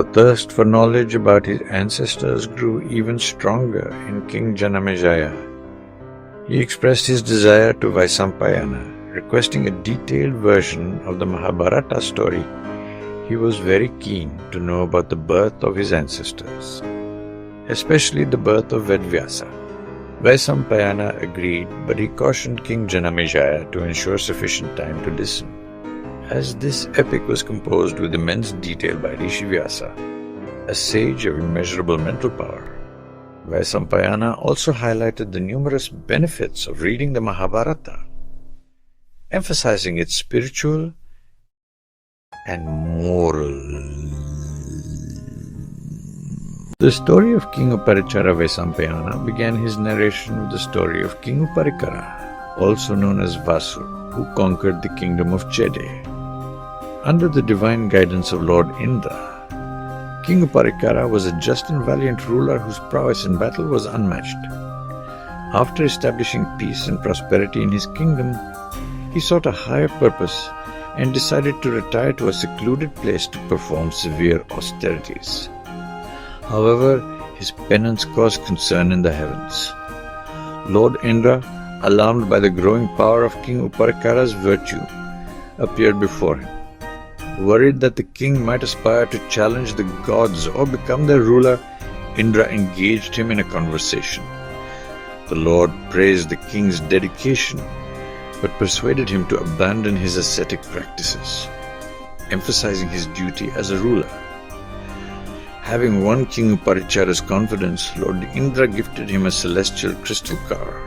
The thirst for knowledge about his ancestors grew even stronger in King Janamejaya. He expressed his desire to Vaisampayana, requesting a detailed version of the Mahabharata story. He was very keen to know about the birth of his ancestors, especially the birth of Vedvyasa. Vaisampayana agreed, but he cautioned King Janamejaya to ensure sufficient time to listen, as this epic was composed with immense detail by Rishi Vyasa, a sage of immeasurable mental power. Vaisampayana also highlighted the numerous benefits of reading the Mahabharata, emphasizing its spiritual and moral. The story of King Uparichara Vaisampayana began his narration with the story of King Uparikara, also known as Vasu, who conquered the kingdom of Chede. Under the divine guidance of Lord Indra, King Uparikara was a just and valiant ruler whose prowess in battle was unmatched. After establishing peace and prosperity in his kingdom, he sought a higher purpose and decided to retire to a secluded place to perform severe austerities. However, his penance caused concern in the heavens. Lord Indra, alarmed by the growing power of King Uparikara's virtue, appeared before him. Worried that the king might aspire to challenge the gods or become their ruler, Indra engaged him in a conversation. The Lord praised the king's dedication, but persuaded him to abandon his ascetic practices, emphasizing his duty as a ruler. Having won King Uparichara's confidence, Lord Indra gifted him a celestial crystal car,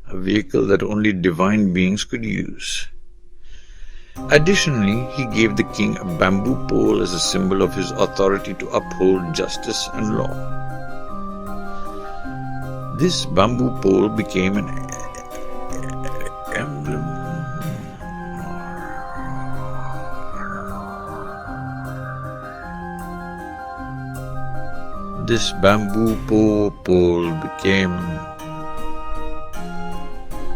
a vehicle that only divine beings could use. Additionally, he gave the king a bamboo pole as a symbol of his authority to uphold justice and law. This bamboo pole became an emblem. This bamboo pole became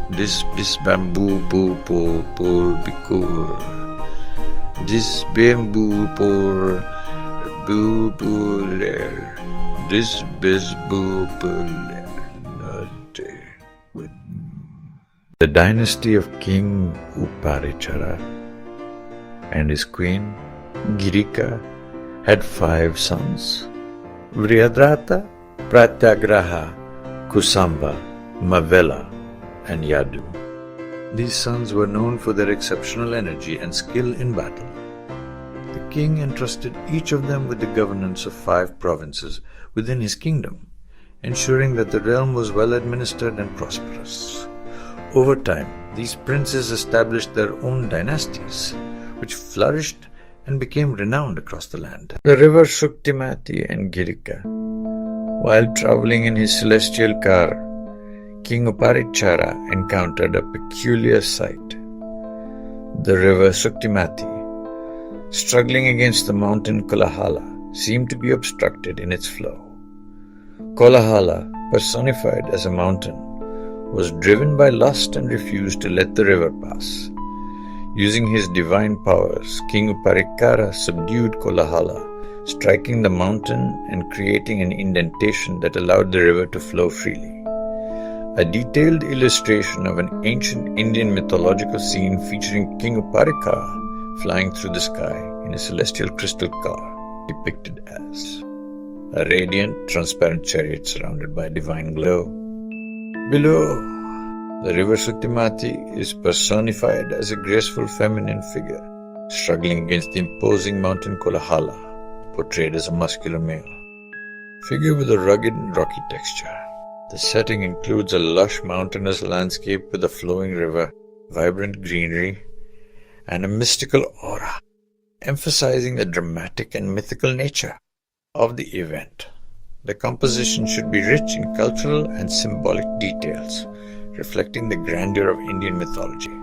This bamboo pole because this bamboo pole this bamboo pole. The dynasty of King Uparichara and his queen Girika had 5 sons: Vrihadrata, Pratyagraha, Kusamba, Mavela, and Yadu. These sons were known for their exceptional energy and skill in battle. The king entrusted each of them with the governance of 5 provinces within his kingdom, ensuring that the realm was well administered and prosperous. Over time, these princes established their own dynasties, which flourished and became renowned across the land. The river Shuktimati and Girika. While traveling in his celestial car, King Uparichara encountered a peculiar sight. The river Shuktimati, struggling against the mountain Kolahala, seemed to be obstructed in its flow. Kolahala, personified as a mountain, was driven by lust and refused to let the river pass. Using his divine powers, King Uparikara subdued Kolahala, striking the mountain and creating an indentation that allowed the river to flow freely. A detailed illustration of an ancient Indian mythological scene featuring King Uparikara flying through the sky in a celestial crystal car, depicted as a radiant, transparent chariot surrounded by divine glow. Below, the river Shuktimati is personified as a graceful feminine figure, struggling against the imposing mountain Kolahala, portrayed as a muscular male. Figure with a rugged and rocky texture. The setting includes a lush mountainous landscape with a flowing river, vibrant greenery, and a mystical aura, emphasizing the dramatic and mythical nature of the event. The composition should be rich in cultural and symbolic details, reflecting the grandeur of Indian mythology.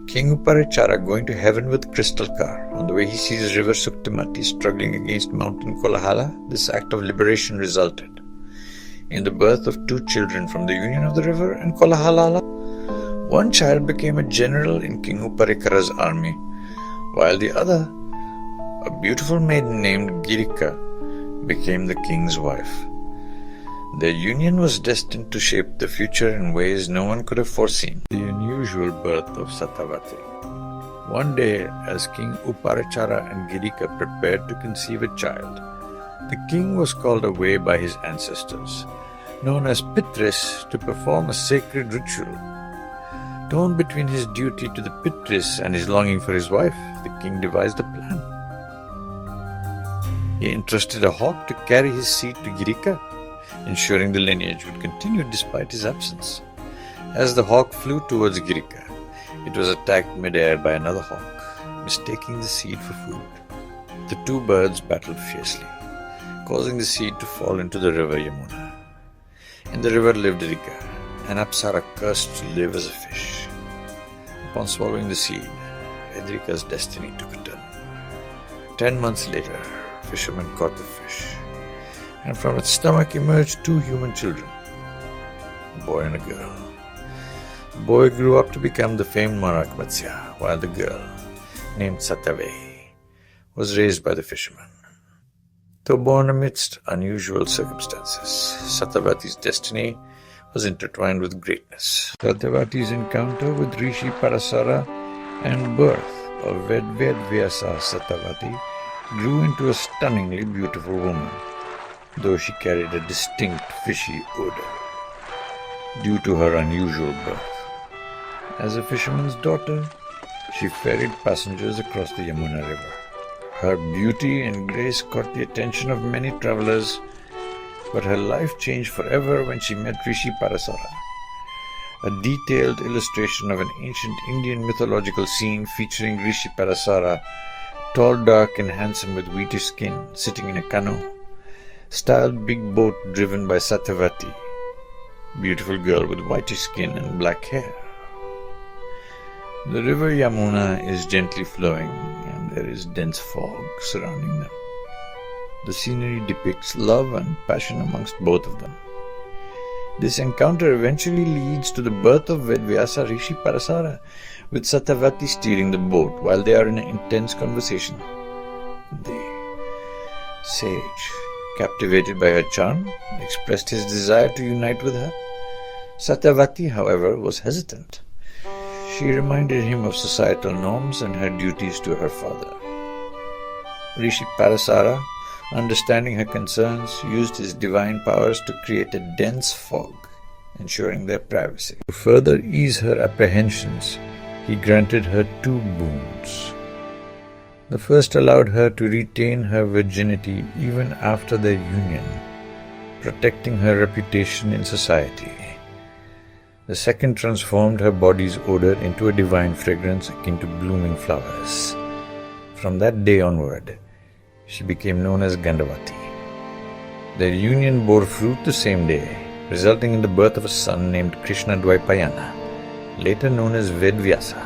King Uparichara going to heaven with crystal car. On the way he sees river Shuktimati struggling against mountain Kolahala. This act of liberation resulted in the birth of 2 children from the union of the river and Kolahala. One child became a general in King Uparikara's army, while the other a beautiful maiden named Girika became the king's wife. Their union was destined to shape the future in ways no one could have foreseen. The unusual birth of Satyavati. One day, as King Uparachara and Girika prepared to conceive a child, the king was called away by his ancestors, known as Pitris, to perform a sacred ritual. Torn between his duty to the Pitris and his longing for his wife, the king devised a plan. He entrusted a hawk to carry his seed to Girika, ensuring the lineage would continue despite his absence. As the hawk flew towards Girika, it was attacked mid-air by another hawk, mistaking the seed for food. The two birds battled fiercely, causing the seed to fall into the river Yamuna. In the river lived Rika, an apsara cursed to live as a fish. Upon swallowing the seed, Edrika's destiny took a turn. 10 months later, fishermen caught the fish, and from its stomach emerged 2 human children, a boy and a girl. The boy grew up to become the famed monarch Matsya, while the girl, named Satyavati, was raised by the fishermen. Though born amidst unusual circumstances, Satyavati's destiny was intertwined with greatness. Satyavati's encounter with Rishi Parasara and birth of Vedvyasa Satyavati grew into a stunningly beautiful woman, though she carried a distinct fishy odor due to her unusual birth. As a fisherman's daughter, she ferried passengers across the Yamuna River. Her beauty and grace caught the attention of many travelers, but her life changed forever when she met Rishi Parasara. A detailed illustration of an ancient Indian mythological scene featuring Rishi Parasara, tall, dark and handsome with wheatish skin, sitting in a canoe, styled big boat driven by Satyavati, beautiful girl with whitish skin and black hair. The river Yamuna is gently flowing and there is dense fog surrounding them. The scenery depicts love and passion amongst both of them. This encounter eventually leads to the birth of Vedvyasa Rishi Parasara, with Satyavati steering the boat while they are in an intense conversation. The sage, captivated by her charm, expressed his desire to unite with her. Satyavati, however, was hesitant. She reminded him of societal norms and her duties to her father. Rishi Parasara, understanding her concerns, used his divine powers to create a dense fog, ensuring their privacy. To further ease her apprehensions, he granted her 2 boons. The first allowed her to retain her virginity even after their union, protecting her reputation in society. The second transformed her body's odor into a divine fragrance akin to blooming flowers. From that day onward, she became known as Gandavati. Their union bore fruit the same day, resulting in the birth of a son named Krishna Dvaipayana, later known as Vedvyasa.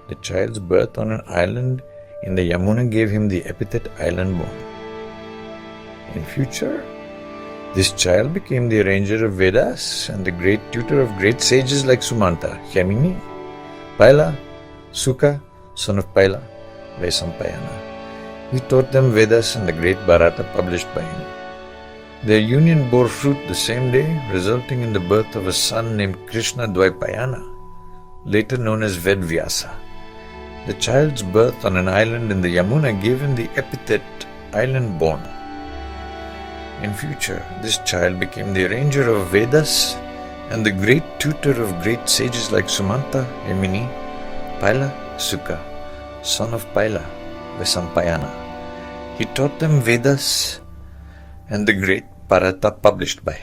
The child's birth on an island in the Yamuna gave him the epithet island born. In future, this child became the arranger of Vedas and the great tutor of great sages like Sumanta, Yamini, Paila, Suka, son of Paila, Vesampayana. He taught them Vedas and the great Bharata published by him. Their union bore fruit the same day, resulting in the birth of a son named Krishna Dvaipayana, later known as Vedvyasa. The child's birth on an island in the Yamuna gave him the epithet island born. In future, this child became the arranger of Vedas and the great tutor of great sages like Sumanta, Yamini, Paila, Suka, son of Paila, Vesampayana. He taught them Vedas and the great Bharata published by him.